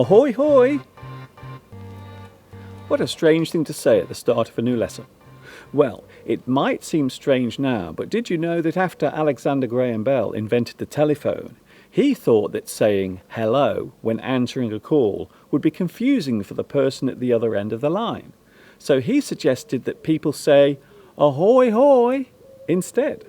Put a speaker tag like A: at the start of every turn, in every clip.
A: Ahoy hoy! What a strange thing to say at the start of a new lesson. Well, it might seem strange now, but did you know that after Alexander Graham Bell invented the telephone, he thought that saying hello when answering a call would be confusing for the person at the other end of the line. So he suggested that people say ahoy hoy instead.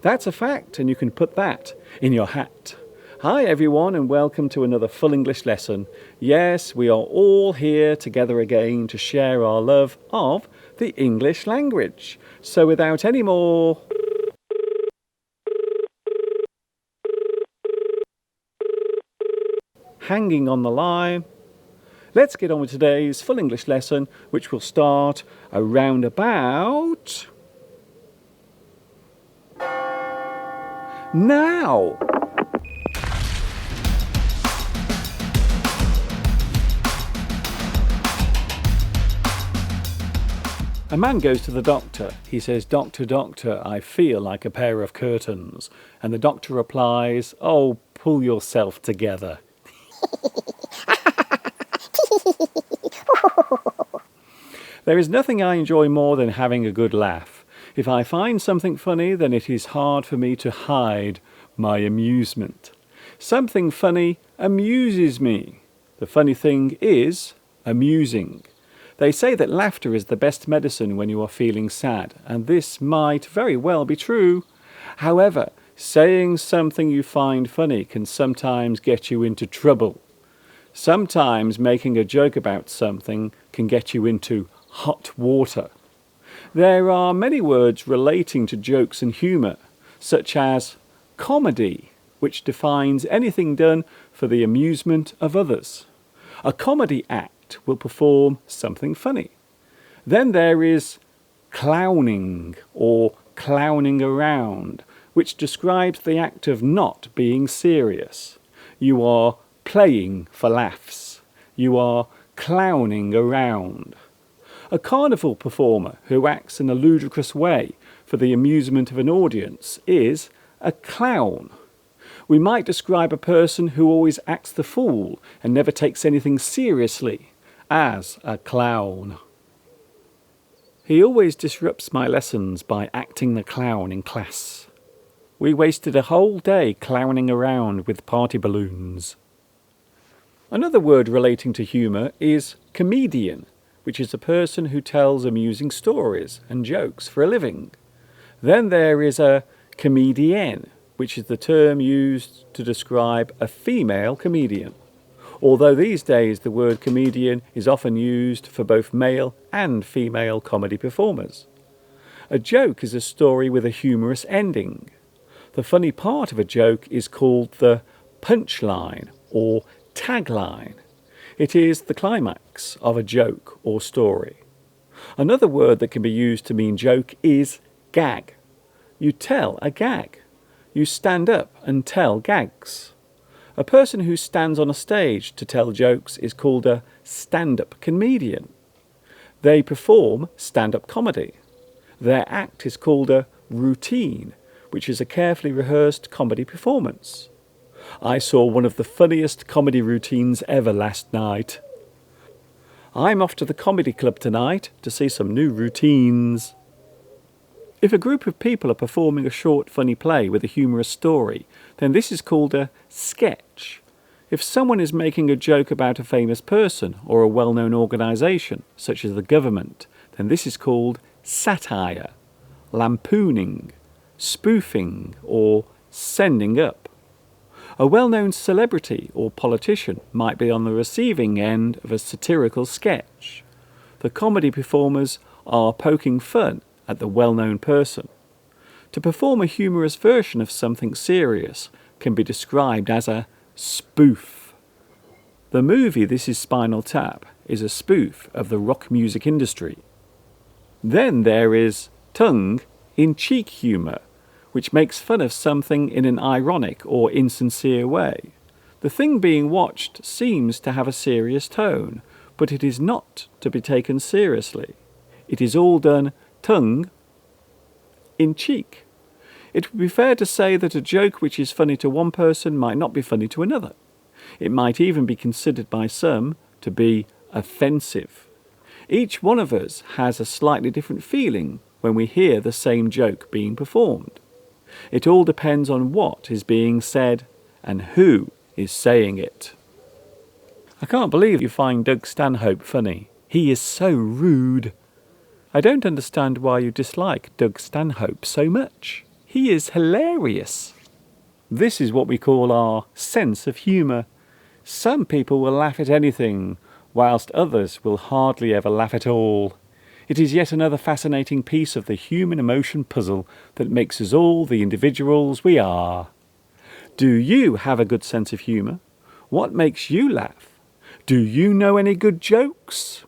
A: That's a fact, and you can put that in your hat. Hi everyone, and welcome to another full English lesson. Yes, we are all here together again to share our love of the English language. So without any more hanging on the line, let's get on with today's full English lesson, which will start around about now. A man goes to the doctor. He says, "Doctor, doctor, I feel like a pair of curtains." And the doctor replies, "Oh, pull yourself together." There is nothing I enjoy more than having a good laugh. If I find something funny, then it is hard for me to hide my amusement. Something funny amuses me. The funny thing is amusing. They say that laughter is the best medicine when you are feeling sad, and this might very well be true. However, saying something you find funny can sometimes get you into trouble. Sometimes making a joke about something can get you into hot water. There are many words relating to jokes and humour, such as comedy, which defines anything done for the amusement of others. A comedy act will perform something funny. Then there is clowning or clowning around, which describes the act of not being serious. You are playing for laughs. You are clowning around. A carnival performer who acts in a ludicrous way for the amusement of an audience is a clown. We might describe a person who always acts the fool and never takes anything seriously as a clown. He always disrupts my lessons by acting the clown in class. We wasted a whole day clowning around with party balloons. Another word relating to humour is comedian, which is a person who tells amusing stories and jokes for a living. Then there is a comedienne, which is the term used to describe a female comedian. Although these days the word comedian is often used for both male and female comedy performers. A joke is a story with a humorous ending. The funny part of a joke is called the punchline or tagline. It is the climax of a joke or story. Another word that can be used to mean joke is gag. You tell a gag. You stand up and tell gags. A person who stands on a stage to tell jokes is called a stand-up comedian. They perform stand-up comedy. Their act is called a routine, which is a carefully rehearsed comedy performance. I saw one of the funniest comedy routines ever last night. I'm off to the comedy club tonight to see some new routines. If a group of people are performing a short funny play with a humorous story, then this is called a sketch. If someone is making a joke about a famous person or a well-known organisation, such as the government, then this is called satire, lampooning, spoofing, or sending up. A well-known celebrity or politician might be on the receiving end of a satirical sketch. The comedy performers are poking fun at the well-known person. To perform a humorous version of something serious can be described as a spoof. The movie This Is Spinal Tap is a spoof of the rock music industry. Then there is tongue-in-cheek humour, which makes fun of something in an ironic or insincere way. The thing being watched seems to have a serious tone, but it is not to be taken seriously. It is all done tongue in cheek. It would be fair to say that a joke which is funny to one person might not be funny to another. It might even be considered by some to be offensive. Each one of us has a slightly different feeling when we hear the same joke being performed. It all depends on what is being said and who is saying it. I can't believe you find Doug Stanhope funny. He is so rude. I don't understand why you dislike Doug Stanhope so much. He is hilarious. This is what we call our sense of humour. Some people will laugh at anything, whilst others will hardly ever laugh at all. It is yet another fascinating piece of the human emotion puzzle that makes us all the individuals we are. Do you have a good sense of humour? What makes you laugh? Do you know any good jokes?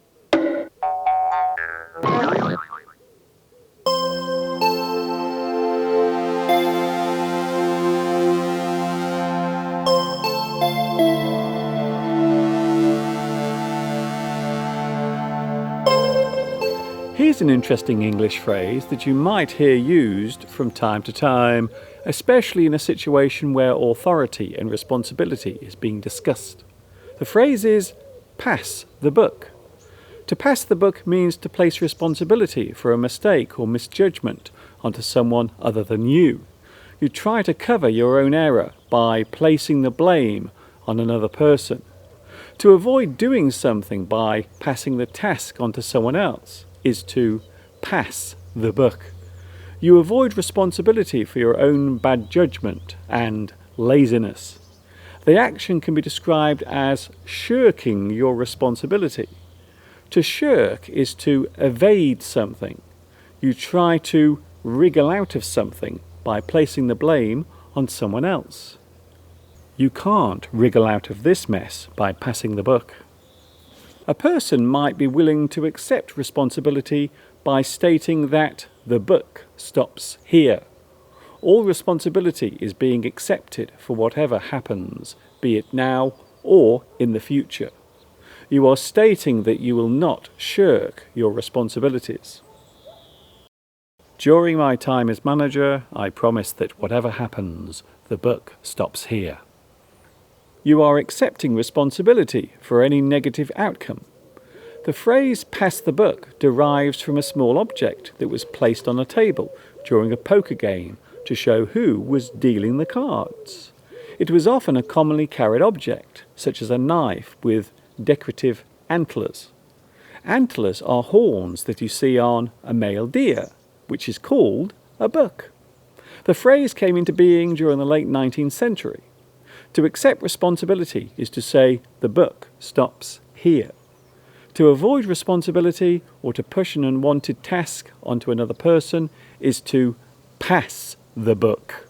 A: Here's an interesting English phrase that you might hear used from time to time, especially in a situation where authority and responsibility is being discussed. The phrase is pass the buck. To pass the buck means to place responsibility for a mistake or misjudgment onto someone other than you. You try to cover your own error by placing the blame on another person. To avoid doing something by passing the task onto someone else is to pass the buck. You avoid responsibility for your own bad judgment and laziness. The action can be described as shirking your responsibility. To shirk is to evade something. You try to wriggle out of something by placing the blame on someone else. You can't wriggle out of this mess by passing the buck. A person might be willing to accept responsibility by stating that the buck stops here. All responsibility is being accepted for whatever happens, be it now or in the future. You are stating that you will not shirk your responsibilities. During my time as manager, I promise that whatever happens, the buck stops here. You are accepting responsibility for any negative outcome. The phrase pass the buck derives from a small object that was placed on a table during a poker game to show who was dealing the cards. It was often a commonly carried object, such as a knife with decorative antlers. Antlers are horns that you see on a male deer, which is called a buck. The phrase came into being during the late 19th century. To accept responsibility is to say the buck stops here. To avoid responsibility or to push an unwanted task onto another person is to pass the buck.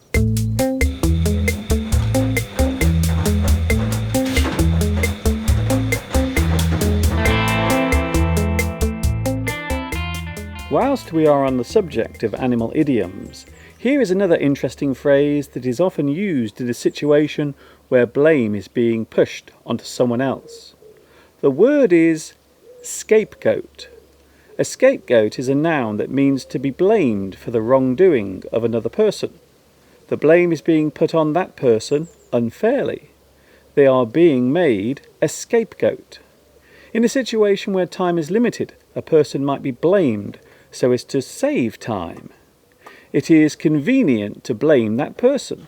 A: Whilst we are on the subject of animal idioms, here is another interesting phrase that is often used in a situation where blame is being pushed onto someone else. The word is scapegoat. A scapegoat is a noun that means to be blamed for the wrongdoing of another person. The blame is being put on that person unfairly. They are being made a scapegoat. In a situation where time is limited, a person might be blamed so as to save time. It is convenient to blame that person.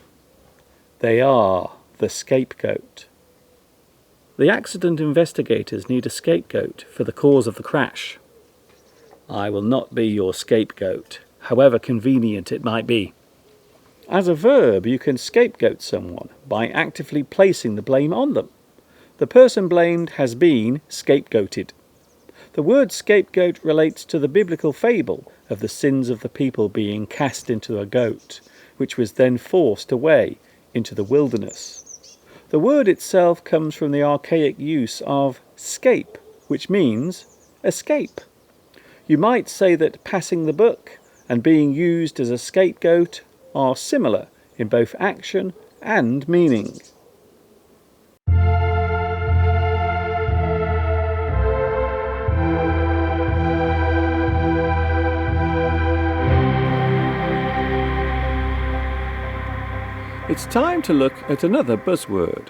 A: They are the scapegoat. The accident investigators need a scapegoat for the cause of the crash. I will not be your scapegoat, however convenient it might be. As a verb, you can scapegoat someone by actively placing the blame on them. The person blamed has been scapegoated. The word scapegoat relates to the biblical fable of the sins of the people being cast into a goat, which was then forced away into the wilderness. The word itself comes from the archaic use of scape, which means escape. You might say that passing the buck and being used as a scapegoat are similar in both action and meaning. It's time to look at another buzzword.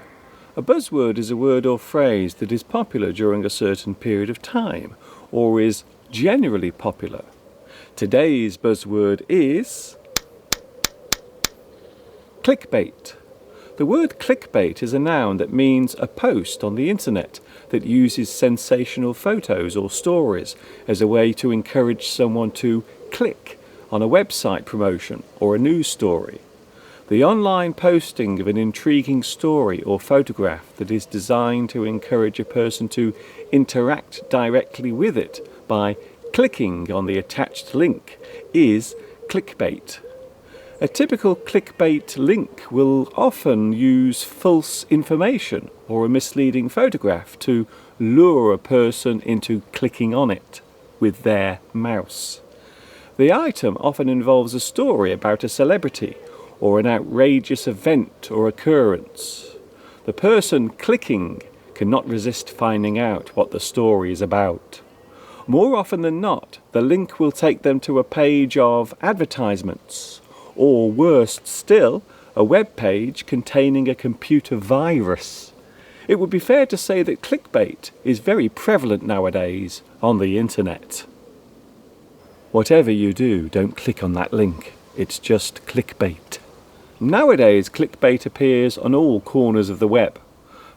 A: A buzzword is a word or phrase that is popular during a certain period of time, or is generally popular. Today's buzzword is clickbait. The word clickbait is a noun that means a post on the internet that uses sensational photos or stories as a way to encourage someone to click on a website promotion or a news story. The online posting of an intriguing story or photograph that is designed to encourage a person to interact directly with it by clicking on the attached link is clickbait. A typical clickbait link will often use false information or a misleading photograph to lure a person into clicking on it with their mouse. The item often involves a story about a celebrity or an outrageous event or occurrence. The person clicking cannot resist finding out what the story is about. More often than not, the link will take them to a page of advertisements, or worse still, a web page containing a computer virus. It would be fair to say that clickbait is very prevalent nowadays on the internet. Whatever you do, don't click on that link. It's just clickbait. Nowadays, clickbait appears on all corners of the web,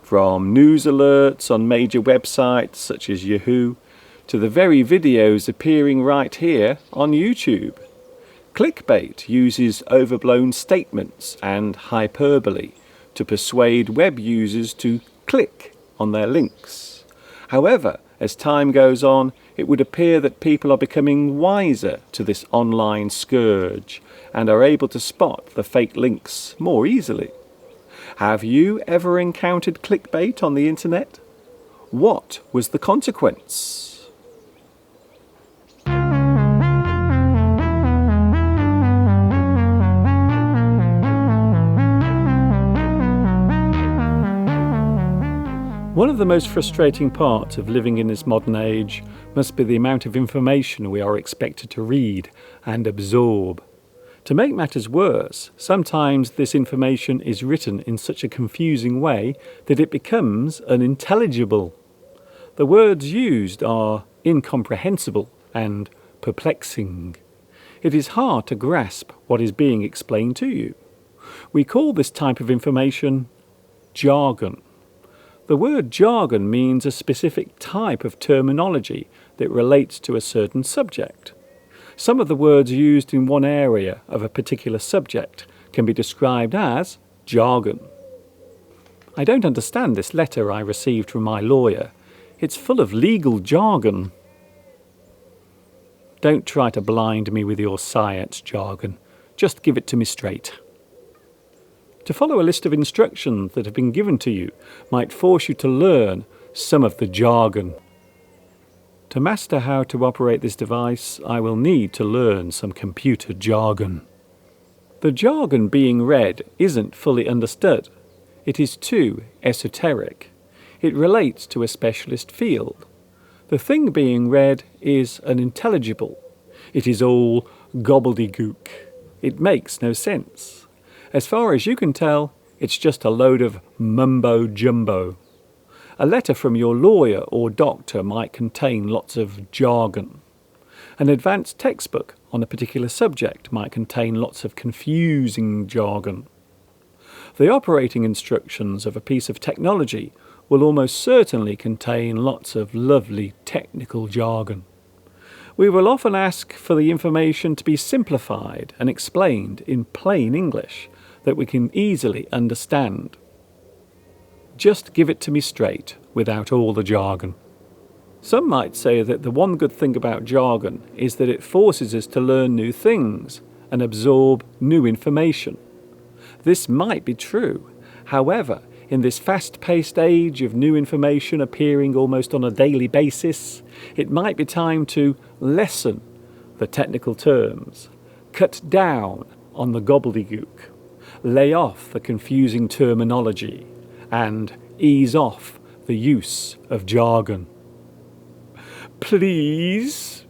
A: from news alerts on major websites such as Yahoo, to the very videos appearing right here on YouTube. Clickbait uses overblown statements and hyperbole to persuade web users to click on their links. However, as time goes on, it would appear that people are becoming wiser to this online scourge and are able to spot the fake links more easily. Have you ever encountered clickbait on the internet? What was the consequence? One of the most frustrating parts of living in this modern age must be the amount of information we are expected to read and absorb. To make matters worse, sometimes this information is written in such a confusing way that it becomes unintelligible. The words used are incomprehensible and perplexing. It is hard to grasp what is being explained to you. We call this type of information jargon. The word jargon means a specific type of terminology that relates to a certain subject. Some of the words used in one area of a particular subject can be described as jargon. I don't understand this letter I received from my lawyer. It's full of legal jargon. Don't try to blind me with your science jargon. Just give it to me straight. To follow a list of instructions that have been given to you might force you to learn some of the jargon. To master how to operate this device, I will need to learn some computer jargon. The jargon being read isn't fully understood. It is too esoteric. It relates to a specialist field. The thing being read is unintelligible. It is all gobbledygook. It makes no sense. As far as you can tell, it's just a load of mumbo-jumbo. A letter from your lawyer or doctor might contain lots of jargon. An advanced textbook on a particular subject might contain lots of confusing jargon. The operating instructions of a piece of technology will almost certainly contain lots of lovely technical jargon. We will often ask for the information to be simplified and explained in plain English that we can easily understand. Just give it to me straight, without all the jargon. Some might say that the one good thing about jargon is that it forces us to learn new things and absorb new information. This might be true. However, in this fast-paced age of new information appearing almost on a daily basis, it might be time to lessen the technical terms, cut down on the gobbledygook, lay off the confusing terminology, and ease off the use of jargon. Please?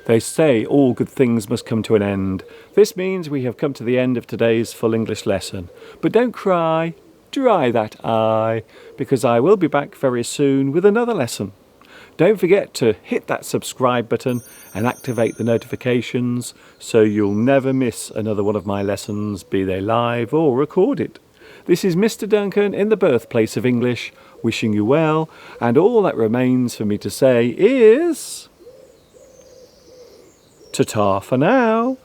A: They say all good things must come to an end. This means we have come to the end of today's full English lesson. But don't cry, dry that eye, because I will be back very soon with another lesson. Don't forget to hit that subscribe button and activate the notifications so you'll never miss another one of my lessons, be they live or recorded. This is Mr. Duncan in the birthplace of English, wishing you well, and all that remains for me to say is... ta-ta for now.